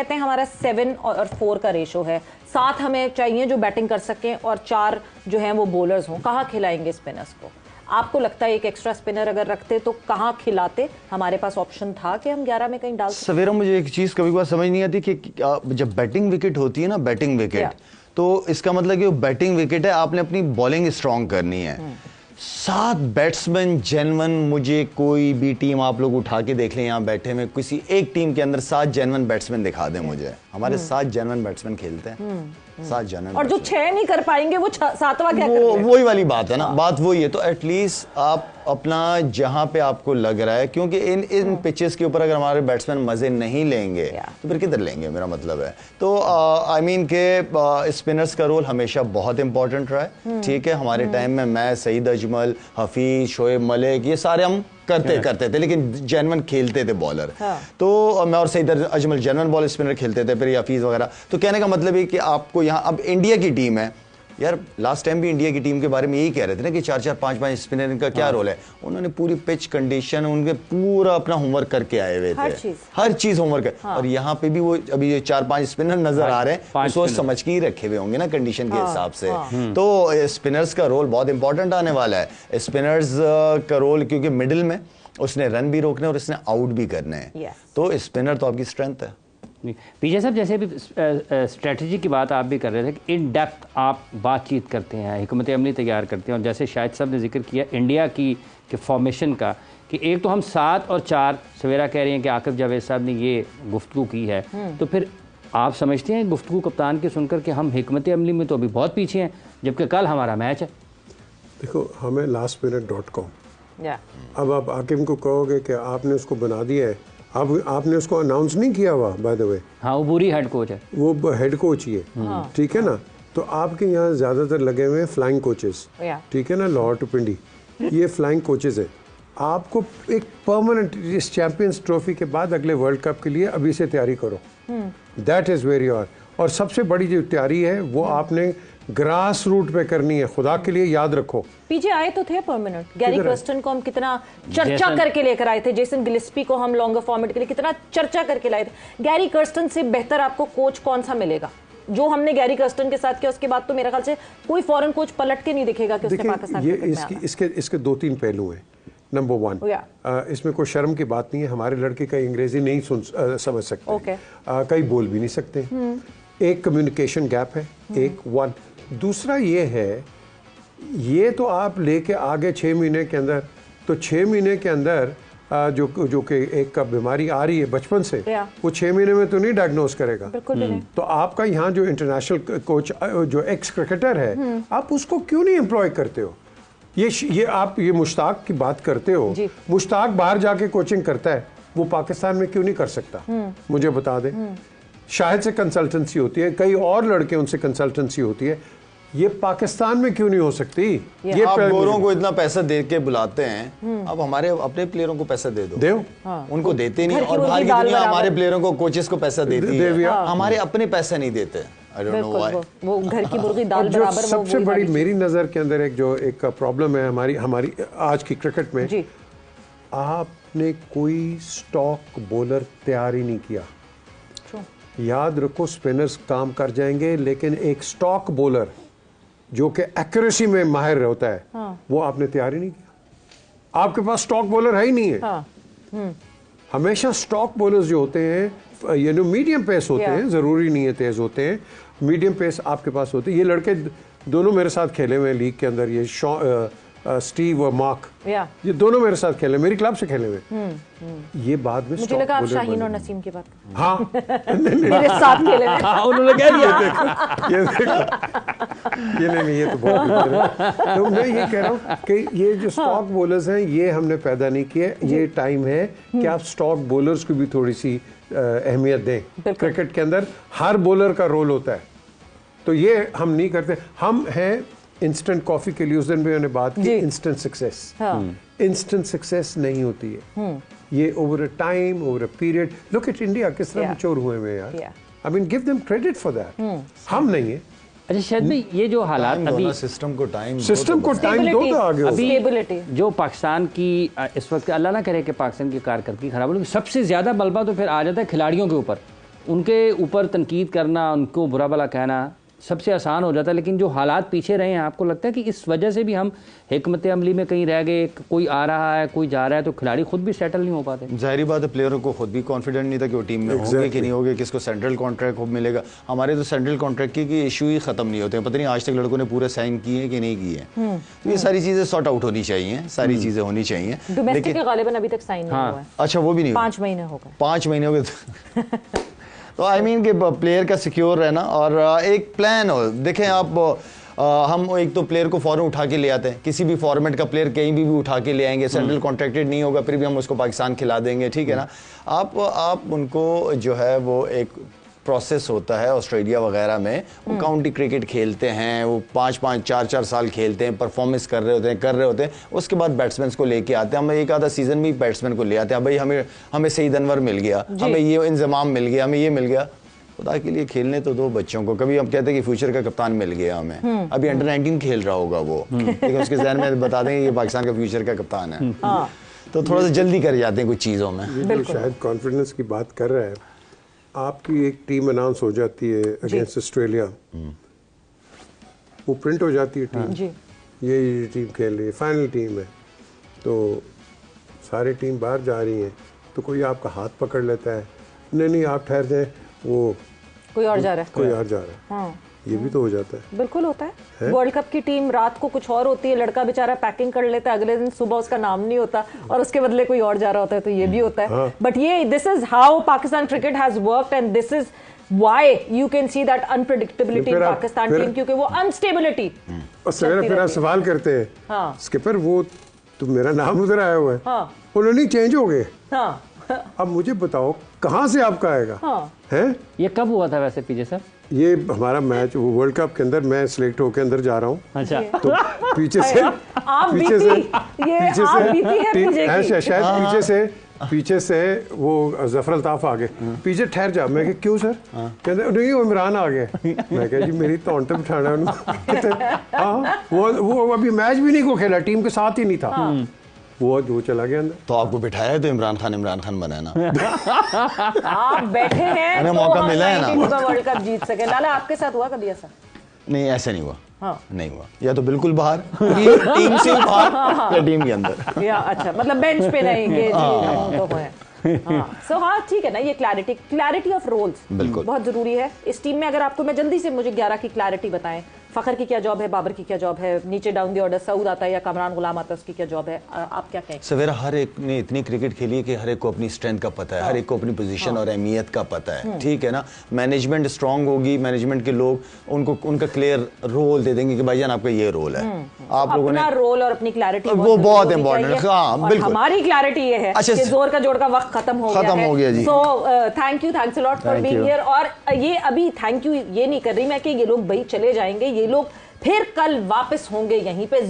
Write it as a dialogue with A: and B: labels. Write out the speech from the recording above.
A: कहते हैं हमारा 7 और 4 का रेशो है, 7 हमें चाहिए जो बैटिंग कर सकें और 4 जो हैं वो बॉलर्स हों। कहाँ खिलाएंगे स्पिनर्स को? आपको लगता है एक एक्स्ट्रा स्पिनर अगर रखते तो कहाँ खिलाते? हमारे पास ऑप्शन था कि हम 11 में कहीं डाल सकते?
B: सवेरा मुझे एक चीज कभी बार समझ नहीं आती कि जब बैटिंग विकेट होती है ना, बैटिंग विकेट, तो इसका मतलब कि वो बैटिंग विकेट है, आपने अपनी बॉलिंग स्ट्रांग करनी है। 7 बैट्समैन जेन्युइन, मुझे कोई भी टीम आप लोग उठा के देख लें यहाँ बैठे में, किसी एक टीम के अंदर 7 जेन्युइन बैट्समैन दिखा दें मुझे। हमारे 7 जेन्युइन बैट्समैन खेलते हैं, 7 जेन्युइन।
A: और जो 6 नहीं कर पाएंगे वो 7वां क्या करेंगे?
B: वही वाली बात है ना, बात वही है। तो एटलीस्ट आप अपना जहां पे आपको लग रहा है, क्योंकि इन पिचेस के ऊपर अगर हमारे बैट्समैन मजे नहीं लेंगे तो फिर किधर लेंगे, मेरा मतलब है। तो आई मीन के स्पिनर्स का रोल हमेशा बहुत इंपॉर्टेंट रहा है। ठीक है, हमारे टाइम में मैं, सईद अजमल, हफीज, शोएब मलिक, ये सारे हम करते थे, लेकिन जेन्युइन खेलते थे बॉलर। तो मैं और Saeed Ajmal genuine ball spinner खेलते थे, फिर हफीज वगैरह। तो कहने का मतलब है कि आपको यहाँ अब इंडिया की टीम है यार, लास्ट टाइम भी इंडिया की टीम के बारे में यही कह रहे थे ना कि 4-4, 5-5 स्पिनर इनका क्या रोल है। उन्होंने पूरी पिच कंडीशन, उनके पूरा अपना होमवर्क करके आए हुए थे, हर चीज होमवर्क है। और यहाँ पे भी वो अभी ये 4-5 स्पिनर नजर आ रहे हैं, सोच समझ के ही रखे हुए होंगे ना कंडीशन के हिसाब से। तो स्पिनर्स का रोल बहुत इंपॉर्टेंट आने वाला है। स्पिनर्स का रोल, क्योंकि मिडिल में उसने रन भी रोकने और उसने आउट भी करने हैं, तो स्पिनर तो आपकी स्ट्रेंथ है।
C: पीछे साहब, जैसे भी स्ट्रेटजी की बात आप भी कर रहे थे कि इन डेप्थ आप बातचीत करते हैं, हिकमत अमली तैयार करते हैं, और जैसे शाहिद साहब ने जिक्र किया इंडिया की फॉर्मेशन का, कि एक तो हम 7 और 4 सवेरा कह रहे हैं कि आकिब जावेद साहब ने ये गुफ्तगू की है, तो फिर आप समझते हैं गुफ्तगू कप्तान की सुनकर कि हम हिकमत अमली में तो अभी बहुत पीछे हैं, जबकि कल हमारा मैच है?
D: देखो, हमें lastminute.com, अब आप आकिब को कहोगे कि आपने उसको बना दिया है, अब आपने उसको अनाउंस नहीं किया हुआ, बाय द वे।
C: हाँ, वो बुरी हेड कोच है,
D: वो हेड कोच ही है, ठीक है ना। तो आपके यहाँ ज़्यादातर लगे हुए हैं फ्लाइंग कोचेस, ठीक है ना, लाहौर टू पिंडी, ये फ्लाइंग कोचेस है। आपको एक परमानेंट इस चैंपियंस ट्रॉफी के बाद अगले वर्ल्ड कप के लिए अभी से तैयारी करो, दैट इज़ वेरी आर। और सबसे बड़ी जो तैयारी है वो आपने ग्रास रूट पे करनी है, खुदा के लिए याद रखो।
A: पीछे आए तो थे परमानेंट, गैरी कर्स्टन को हम कितना चर्चा करके लेकर आए थे, जेसन गिलेस्पी को हम लॉन्गर फॉर्मेट के लिए कितना चर्चा करके लाए थे। गैरी कर्स्टन से बेहतर आपको कोच कौन सा मिलेगा? जो हमने गैरी कर्स्टन के साथ किया उसके बाद तो मेरे ख्याल से कोई फॉरेन कोच पलट के नहीं दिखेगा कि उसने पाकिस्तान
D: ये इसके 2-3 पहलू हैं। नंबर 1, इसमें कोई शर्म की बात नहीं है, हमारे लड़के कई अंग्रेजी नहीं समझ सकते, कई बोल भी नहीं सकते, एक कम्युनिकेशन गैप है, एक 1। दूसरा ये है, ये तो आप लेके आगे 6 महीने के अंदर, तो 6 महीने के अंदर जो कि एक का बीमारी आ रही है बचपन से, वो 6 महीने में तो नहीं डायग्नोस करेगा। तो आपका यहाँ जो इंटरनेशनल कोच, जो एक्स क्रिकेटर है, आप उसको क्यों नहीं एम्प्लॉय करते हो? ये आप ये मुश्ताक की बात करते हो, मुश्ताक बाहर जाके कोचिंग करता है, वो पाकिस्तान में क्यों नहीं कर सकता? मुझे बता दें। शाहिद से कंसल्टेंसी होती है, कई और लड़के उनसे कंसल्टेंसी होती है, ये पाकिस्तान में क्यों नहीं हो सकती? ये
B: आप गोरों को इतना पैसा दे के बुलाते हैं, अब हमारे अपने प्लेयरों को पैसा दे दो। उनको देते नहीं, और बाहर की दुनिया हमारे प्लेयरों को, कोचेस को पैसा देती है, हमारे अपने पैसा नहीं देते। I don't know why।
A: वो घर की मुर्गी दाल बराबर।
D: सबसे बड़ी मेरी नजर के अंदर एक प्रॉब्लम है हमारी आज की क्रिकेट में, आपने कोई स्टॉक बॉलर तैयार ही नहीं किया। याद रखो, स्पिनर्स काम कर जाएंगे, लेकिन एक स्टॉक बॉलर जो कि एक्यूरेसी में माहिर होता है, वो आपने तैयार ही नहीं किया। आपके पास स्टॉक बॉलर है ही नहीं है। हमेशा स्टॉक बॉलर्स जो होते हैं, मीडियम पेस होते हैं, जरूरी नहीं है तेज होते हैं, मीडियम पेस आपके पास होते हैं। ये लड़के दोनों मेरे साथ खेले हुए हैं लीग के अंदर, ये स्टीव और मार्क, ये दोनों मेरे साथ खेले, मेरी क्लब से खेले हुए। ये बाद में
A: मुझे लगा आप शाहीन और नसीम की बात कर रहे हैं।
D: हाँ,
A: मेरे साथ खेले हुए।
C: हाँ, उन्होंने कह दिया।
D: ये तो बहुत तो मैं ये कह रहा हूँ कि ये जो स्टॉक बॉलर्स हैं, ये हमने पैदा नहीं किए। ये टाइम है कि आप स्टॉक बॉलर्स को भी थोड़ी सी अहमियत दें। क्रिकेट के अंदर हर बॉलर का रोल होता है, तो ये हम नहीं करते। हम हैं इंस्टेंट कॉफी के लिए, उस दिन भी मैंने बात की, इंस्टेंट सक्सेस। इंस्टेंट सक्सेस नहीं होती है, ये over a time, over a period. Look at India, किस तरह मैच्योर हुए हैं यार। I mean give them credit for that. हम नहीं है।
C: अच्छा शायद भाई, ये जो हालात अभी
B: सिस्टम को टाइम
D: दो तो आगे
C: अभी जो पाकिस्तान की इस वक्त, अल्लाह ना करे कि पाकिस्तान की कारकर्दगी खराब हो, लेकिन सबसे ज्यादा बलबा तो फिर आ जाता है खिलाड़ियों के ऊपर उनके ऊपर तनकीद करना, उनको बुरा भला कहना सबसे आसान हो जाता है, लेकिन जो हालात पीछे रहे हैं आपको लगता है कि इस वजह से भी हम हिकमत अमली में कहीं रह गए, कोई आ रहा है कोई जा रहा है तो खिलाड़ी खुद भी सेटल नहीं हो पाते?
B: जाहिर बात है, प्लेयरों को खुद भी कॉन्फिडेंट नहीं था कि वो टीम में होंगे कि नहीं होंगे, किसको सेंट्रल कॉन्ट्रैक्ट खूब मिलेगा। हमारे तो सेंट्रल कॉन्ट्रैक्ट की इशू ही खत्म नहीं होते हैं, पता नहीं आज तक लड़कों ने पूरे साइन किए कि नहीं किए। तो ये सारी चीज़ें सॉर्ट आउट होनी चाहिए, सारी चीज़ें होनी चाहिए।
A: डोमेस्टिक के गालिबन अभी तक साइन नहीं हुआ है।
B: अच्छा, वो भी नहीं,
A: 5 महीने हो गए।
B: 5 महीने हो गए। तो आई मीन कि प्लेयर का सिक्योर रहना और एक प्लान हो। देखें आप, हम एक तो प्लेयर को फॉरन उठा के ले आते हैं, किसी भी फॉर्मेट का प्लेयर कहीं भी उठा के ले आएंगे, सेंट्रल कॉन्ट्रैक्टेड नहीं होगा, फिर भी हम उसको पाकिस्तान खिला देंगे, ठीक है ना। आप उनको जो है वो एक प्रोसेस होता है ऑस्ट्रेलिया वगैरह में, वो काउंटी क्रिकेट खेलते हैं, वो 5-5 4-4 साल खेलते हैं, परफॉर्मेंस कर रहे होते हैं, उसके बाद बैट्समैन को लेके आते हैं। हम एक आधा सीजन में बैट्समैन को ले आते हैं, भाई हमें सईद अनवर मिल गया, हमें ये इंतजाम मिल गया, हमें ये मिल गया। खुदा के लिए खेलने तो दो बच्चों को। कभी हम कहते हैं कि फ्यूचर का कप्तान मिल गया हमें, अभी अंडर 19 खेल रहा होगा वो, लेकिन उसके जहन में बता देंगे ये पाकिस्तान का फ्यूचर का कप्तान है। तो थोड़ा सा जल्दी कर जाते हैं कुछ चीज़ों में।
D: शायद कॉन्फिडेंस की बात कर रहा है, आपकी एक टीम अनाउंस हो जाती है अगेंस्ट ऑस्ट्रेलिया, वो प्रिंट हो जाती है टीम, ये टीम खेल रही है, फाइनल टीम है, तो सारी टीम बाहर जा रही है, तो कोई आपका हाथ पकड़ लेता है, नहीं आप ठहर जाए, वो
A: कोई और जा रहा है।
D: ये भी तो हो जाता है।
A: बिल्कुल होता है। वर्ल्ड कप की टीम रात को कुछ और होती है, लड़का बेचारा पैकिंग कर लेता है, अगले दिन सुबह उसका नाम नहीं होता और उसके बदले कोई और जा रहा होता है, तो ये भी होता है। बट ये this is how Pakistan cricket has worked and this is why you can see that unpredictability in Pakistan team, क्योंकि वो अनस्टेबिलिटी।
D: और फिर आप सवाल करते हैं स्किपर, वो तो मेरा नाम उधर आया हुआ है, उन्होंने चेंज हो गए। अब मुझे बताओ कहाँ से आपका आएगा? है
C: ये कब हुआ था वैसे पीछे सर?
D: ये हमारा मैच वर्ल्ड कप के अंदर, मैं सिलेक्ट होकर अंदर जा रहा हूँ।
C: अच्छा,
D: तो पीछे से पीछे से वो जफर अल्ताफ आ गए, पीछे ठहर जा। मैं क्यों सर? कहते नहीं वो इमरान आ गए। मैं कहा जी मेरी तो पे बिठाना है। वो अभी मैच भी नहीं को खेला, टीम के साथ ही नहीं था, वो चला गया अंदर।
B: तो आपको बिठाया है तो इमरान खान बना ना।
A: आप बैठे हैं,
B: हमें मौका मिला है ना
A: वर्ल्ड कप जीत सके। लाला आपके साथ हुआ कभी ऐसा?
B: नहीं, ऐसा नहीं हुआ। नहीं हुआ, या तो बिल्कुल बाहर टीम से बाहर या टीम के अंदर,
A: या अच्छा मतलब बेंच पे नहीं। सो ठीक है ना, ये क्लैरिटी ऑफ रोल्स बहुत जरूरी है इस टीम में। अगर आपको मैं जल्दी से मुझे 11 की क्लैरिटी बताएं, फखर की क्या जॉब है, बाबर की क्या जॉब है, नीचे डाउन द ऑर्डर सऊद आता है या कमरान गुलाम आता है, उसकी क्या जॉब है, आप क्या कहें?
B: सवेरा हर एक ने इतनी क्रिकेट खेली है कि हर एक को अपनी स्ट्रेंथ का पता है, हर एक को अपनी पोजीशन और अहमियत का पता है, ठीक है ना। मैनेजमेंट स्ट्रांग होगी, मैनेजमेंट के लोग उनको उनका क्लियर रोल दे देंगे कि भाईजान आपका ये रोल है। आप लोगों ने
A: रोल और अपनी क्लैरिटी
B: वो बहुत इंपॉर्टेंट है। हाँ बिल्कुल,
A: हमारी क्लैरिटी ये है कि जोर का जोड़ का वक्त खत्म हो गया जी। So thanks a lot for being here. और ये अभी थैंक यू ये नहीं कर रही मैं कि ये लोग भाई चले जाएंगे, ये लोग फिर कल वापस होंगे यहीं पे।